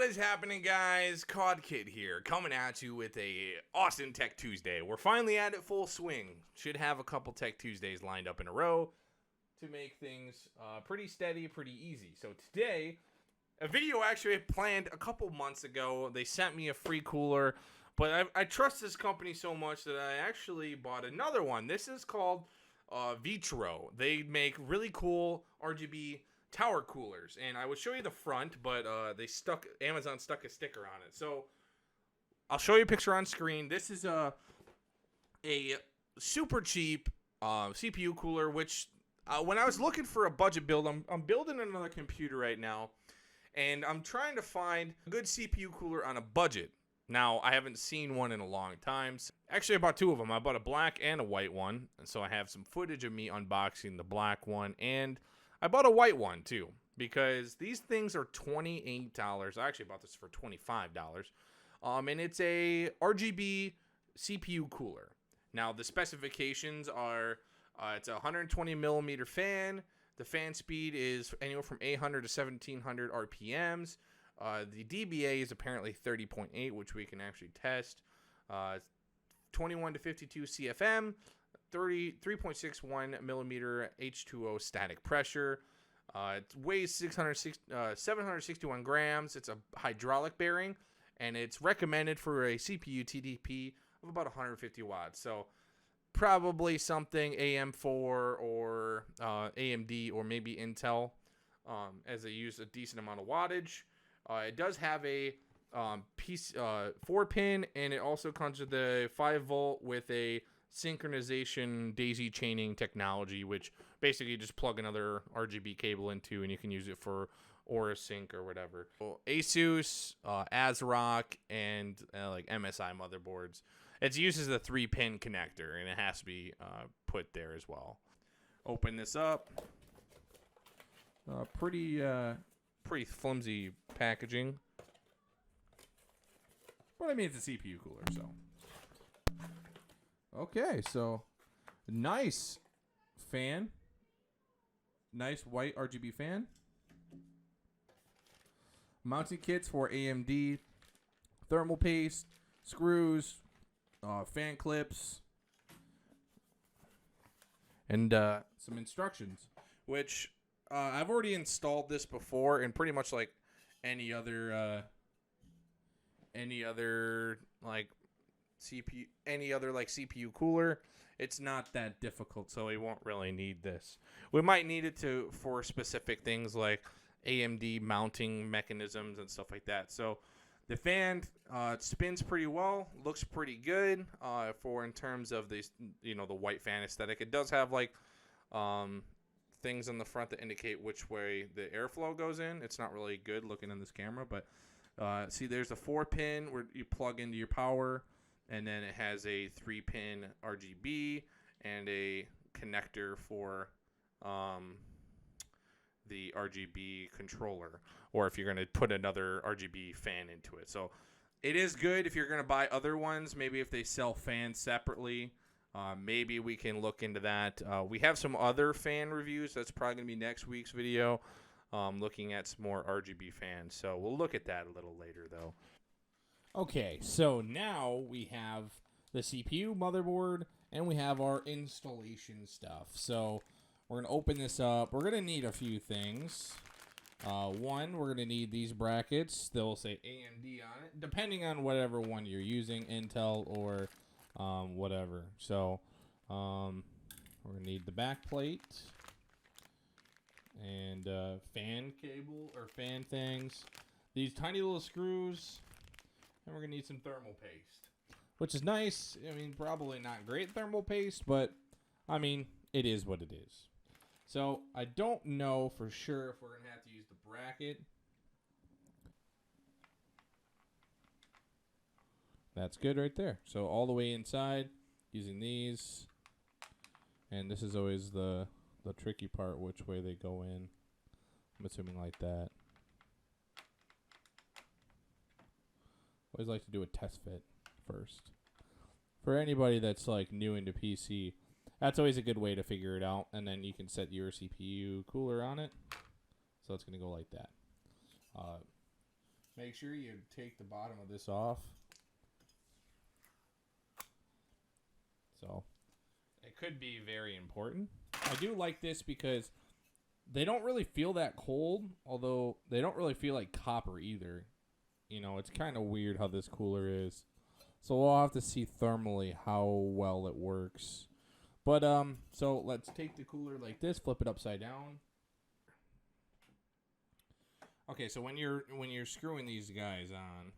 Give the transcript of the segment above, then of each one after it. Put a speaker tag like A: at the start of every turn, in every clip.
A: What is happening, guys? Cod Kid here, coming at you with a Austin Tech Tuesday. We're finally at it full swing. Should have a couple Tech Tuesdays lined up in a row to make things pretty steady, pretty easy. So today, a video actually I planned a couple months ago. They sent me a free cooler, but I trust this company so much that I actually bought another one. This is called Vetroo. They make really cool RGB tower coolers, and I would show you the front, but Amazon stuck a sticker on it. So I'll show you a picture on screen. This is a super cheap CPU cooler, which when I was looking for a budget build, I'm building another computer right now, and I'm trying to find a good CPU cooler on a budget. Now, I haven't seen one in a long time. Actually, I bought two of them. I bought a black and a white one, and so I have some footage of me unboxing the black one, and I bought a white one, too, because these things are $28. I actually bought this for $25. And it's a RGB CPU cooler. Now, the specifications are, it's a 120 millimeter fan. The fan speed is anywhere from 800 to 1700 RPMs. The dBA is apparently 30.8, which we can actually test. 21 to 52 CFM. 3.61 millimeter H2O static pressure. It weighs 761 grams. It's a hydraulic bearing, and it's recommended for a CPU TDP of about 150 watts. So probably something AM4 or AMD or maybe Intel, as they use a decent amount of wattage. It does have a 4-pin, and it also comes with a 5-volt with a synchronization daisy chaining technology, which basically you just plug another RGB cable into and you can use it for Aura Sync or whatever. So Asus, ASRock, and like MSI motherboards. It's used as a 3-pin connector, and it has to be put there as well. Open this up. Pretty flimsy packaging, but I mean it's a CPU cooler, so. Okay, so nice fan. Nice white RGB fan. Mounting kits for AMD. Thermal paste, screws, fan clips, and some instructions, which I've already installed this before, and pretty much like any other like CPU cooler, it's not that difficult, so we won't really need this. We might need it for specific things like AMD mounting mechanisms and stuff like that. So the fan spins pretty well, looks pretty good for in terms of the white fan aesthetic. It does have like things on the front that indicate which way the airflow goes in. It's not really good looking in this camera, but see, there's a 4-pin where you plug into your power. And then it has a 3-pin RGB and a connector for the RGB controller, or if you're going to put another RGB fan into it. So it is good if you're going to buy other ones. Maybe if they sell fans separately, maybe we can look into that. We have some other fan reviews. That's probably going to be next week's video, looking at some more RGB fans. So we'll look at that a little later, though. Okay, so now we have the CPU, motherboard, and we have our installation stuff. So we're going to open this up. We're going to need a few things. One, we're going to need these brackets. They'll say AMD on it, depending on whatever one you're using, Intel or whatever. So we're going to need the back plate and fan cable or fan things. These tiny little screws. And we're going to need some thermal paste, which is nice. I mean, probably not great thermal paste, but, I mean, it is what it is. So, I don't know for sure if we're going to have to use the bracket. That's good right there. So, all the way inside, using these. And this is always the tricky part, which way they go in. I'm assuming like that. Always like to do a test fit first. For anybody that's like new into PC, that's always a good way to figure it out. And then you can set your CPU cooler on it. So it's going to go like that. Make sure you take the bottom of this off. So it could be very important. I do like this because they don't really feel that cold, although they don't really feel like copper either. You know, it's kind of weird how this cooler is. So we'll have to see thermally how well it works. But so let's take the cooler like this, flip it upside down. Okay, so when you're screwing these guys on,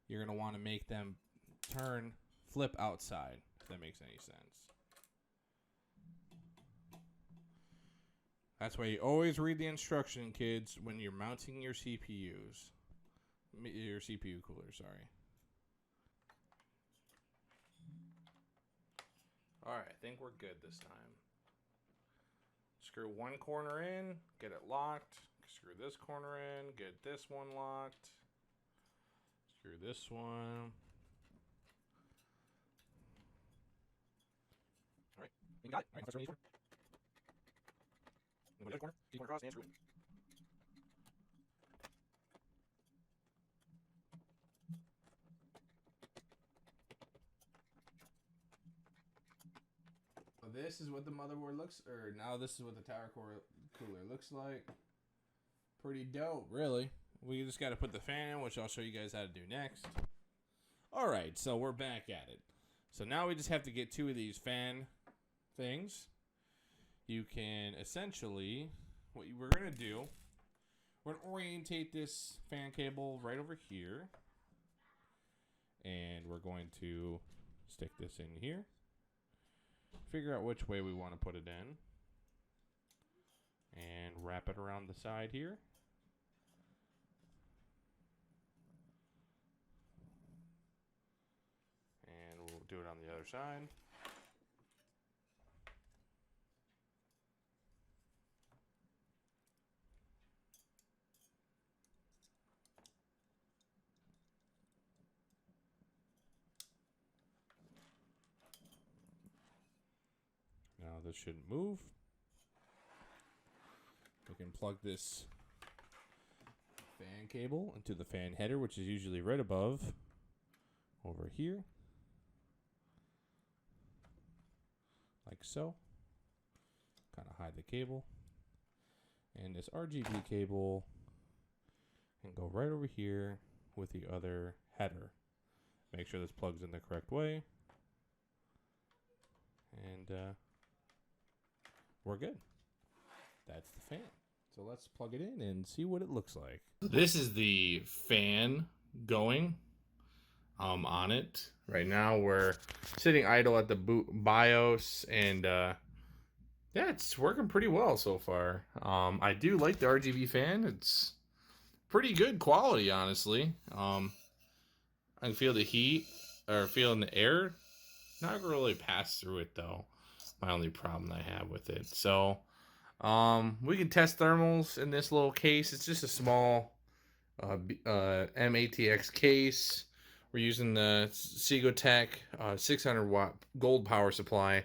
A: you're gonna want to make them flip outside, if that makes any sense. That's why you always read the instruction, kids, when you're mounting your CPUs. Your CPU cooler, sorry. Alright, I think we're good this time. Screw one corner in, get it locked. Screw this corner in, get this one locked. Screw this one. Alright, you got it. Alright, let's go to the corner. Keep corner across and screw it. So this is what the motherboard looks, or now this is what the tower core cooler looks like. Pretty dope, really. We just got to put the fan in, which I'll show you guys how to do next. Alright, so we're back at it. So now we just have to get 2 of these fan things. You can essentially, what we're going to do, we're going to orientate this fan cable right over here. And we're going to stick this in here. Figure out which way we want to put it in. And wrap it around the side here. And we'll do it on the other side. Now this shouldn't move. We can plug this fan cable into the fan header, which is usually right above over here. Like so. Kind of hide the cable. And this RGB cable can go right over here with the other header. Make sure this plugs in the correct way. And we're good. That's the fan. So let's plug it in and see what it looks like. This is the fan going on it. Right now we're sitting idle at the BIOS, and yeah, it's working pretty well so far. I do like the RGB fan. It's pretty good quality, honestly. I can feel the heat, or feeling the air. Not really pass through it though. My only problem I have with it. So we can test thermals in this little case. It's just a small MATX case. We're using the Sigotech 600 watt gold power supply.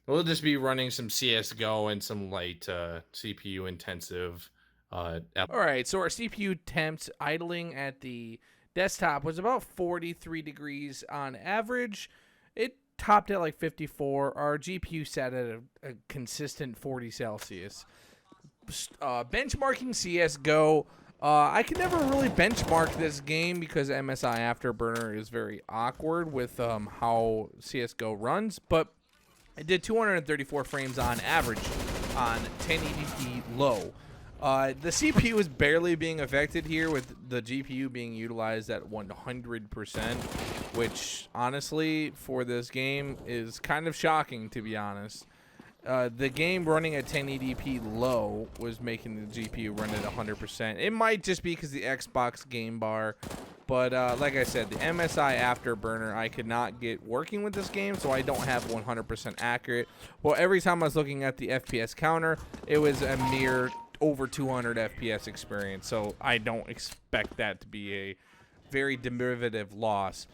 A: We'll just be running some CSGO and some light CPU intensive. All right, so our CPU temps idling at the desktop was about 43 degrees on average. It topped at like 54. Our GPU sat at a consistent 40 Celsius. Benchmarking CSGO. I can never really benchmark this game because MSI Afterburner is very awkward with how CSGO runs, but I did 234 frames on average on 1080p low. The CPU is barely being affected here, with the GPU being utilized at 100%, which honestly for this game is kind of shocking, to be honest. The game running at 1080p low was making the GPU run at 100%. It might just be because the Xbox game bar, but like I said, the MSI Afterburner I could not get working with this game, so I don't have 100% accurate. Well, every time I was looking at the FPS counter, it was a mere over 200 FPS experience, so I don't expect that to be a very derivative loss.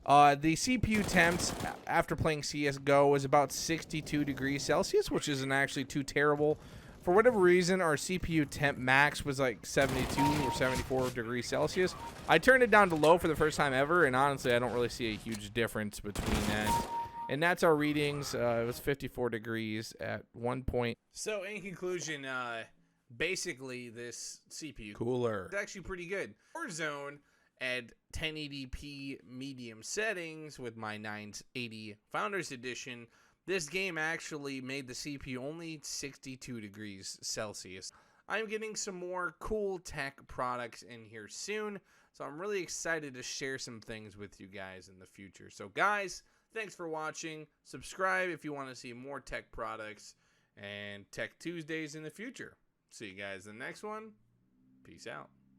A: The CPU temps after playing CSGO was about 62 degrees Celsius, which isn't actually too terrible For whatever reason, our CPU temp max was like 72 or 74 degrees Celsius. I turned it down to low for the first time ever, and honestly, I don't really see a huge difference between that. And that's our readings. It was 54 degrees at one point. So in conclusion, basically this CPU cooler is actually pretty good. Warzone at 1080p medium settings with my 980 Founders Edition. This game actually made the CPU only 62 degrees Celsius. I'm getting some more cool tech products in here soon, so I'm really excited to share some things with you guys in the future. So guys, thanks for watching. Subscribe if you want to see more tech products and Tech Tuesdays in the future. See you guys in the next one. Peace out.